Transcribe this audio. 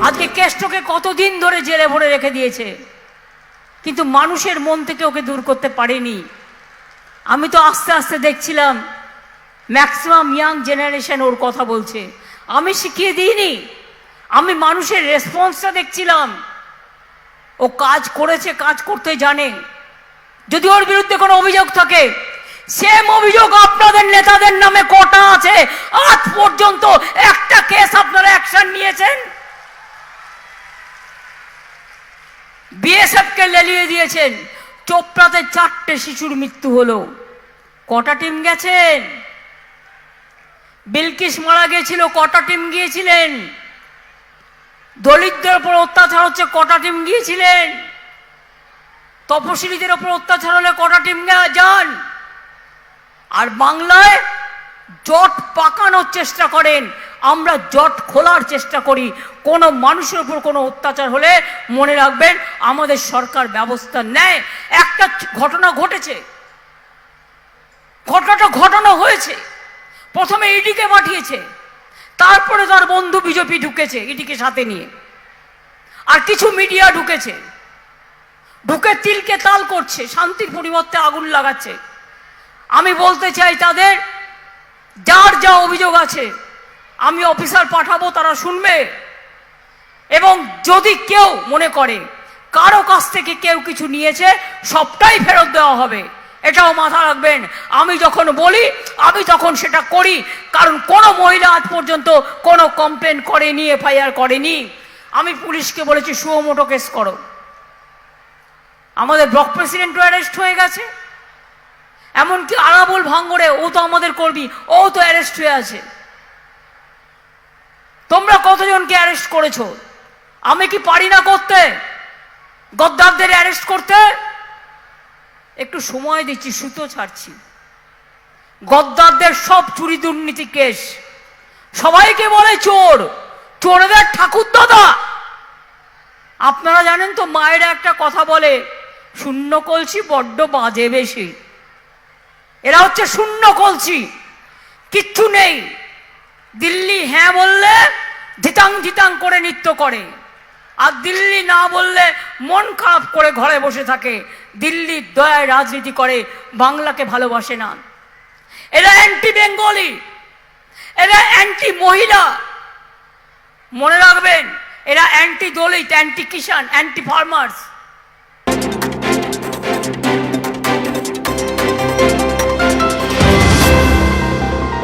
আজকে কেষ্টকে কতদিন ধরে জেলে ভরে রেখে দিয়েছে, কিন্তু মানুষের মন থেকে ওকে দূর করতে পারেনি। আমি তো আস্তে আস্তে দেখছিলাম ম্যাক্সিমাম ইয়াং জেনারেশন ওর কথা বলছে, আমি শিখিয়ে দিইনি, আমি মানুষের রেসপন্সটা দেখছিলাম। ও কাজ করেছে, কাজ করতে জানে। যদি ওর বিরুদ্ধে কোনো অভিযোগ থাকে, সেম অভিযোগ আপনাদের নেতাদের নামে কটা আছে, আজ পর্যন্ত একটা কেস আপনারা অ্যাকশন নিয়েছেন? বিএসএফ কে লেলিয়ে দিয়েছেন, চোপড়াতে 4টে শিশুর মৃত্যু হলো, কটা টিম গেছেন? বিলকিস মারা গিয়েছিল, কটা টিম গিয়েছিলেন? দলিতদের উপর অত্যাচার হচ্ছে, কটা টিম গিয়েছিলেন? তপশিলীদের উপর অত্যাচার হলে কটা টিম যান? আর বাংলায় জট পাকানোর চেষ্টা করেন, আমরা জট খোলার চেষ্টা করি। কোনো মানুষের উপর কোনো অত্যাচার হলে মনে রাখবেন আমাদের সরকার ব্যবস্থা নেয়। একটা ঘটনা ঘটেছে, ঘটনাটা ঘটানো হয়েছে, প্রথমে ইডিকে পাঠিয়েছে, তারপরে তার বন্ধু বিজেপি ঢুকেছে ইডিকে সাথে নিয়ে, আর কিছু মিডিয়া ঢুকেছে, ঢুকে তিলকে তাল করছে, শান্তির পরিবর্তে আগুন লাগাচ্ছে। আমি বলতে চাই তাদের, যার যা অভিযোগ আছে আমি অফিসার পাঠাবো, তারা শুনবে। এবং যদি কেউ মনে করে কারো কাছ থেকে কেউ কিছু নিয়েছে, সবটাই ফেরত দেওয়া হবে, এটাও মাথা রাখবেন। আমি যখন বলি আমি তখন সেটা করি, কারণ কোনো মহিলা আজ পর্যন্ত কোনো কমপ্লেন করেনি, এফআইআর করেনি। আমি পুলিশকে বলেছি সুমোটো কেস করো। আমাদের ব্লক প্রেসিডেন্টও অ্যারেস্ট হয়ে গেছে, এমনকি আরাবুল ভাঙ্গরে, ও তো আমাদের কর্মী, ও তো অ্যারেস্ট হয়ে আছে। তোমরা কতজনকে অ্যারেস্ট করেছো? আমি কি পারি না করতে? গদ্দারদের অ্যারেস্ট করতে একটু সময় দিচ্ছি, সুতো ছাড়ছি। গদ্দারদের সব চুরি দুর্নীতি কেস, সবাইকে বলে চোর, চোরদের ঠাকুর দাদা। আপনারা জানেন তো, মায়েরা একটা কথা বলে, শূন্য কলসি বড্ড বাজে বেশি। এরা হচ্ছে শূন্য কলসি, কিচ্ছু নেই। দিল্লি হ্যাঁ বললে ধিতাং ধিতাং করে নৃত্য করে, আর দিল্লি না বললে মন খারাপ করে ঘরে বসে থাকে। দিল্লির দয়ায় রাজনীতি করে, বাংলাকে ভালোবাসে না। এরা অ্যান্টি বেঙ্গলি, এরা অ্যান্টি মহিলা, মনে রাখবেন এরা অ্যান্টি দলিত, অ্যান্টি কিষাণ, অ্যান্টি ফার্মার্স।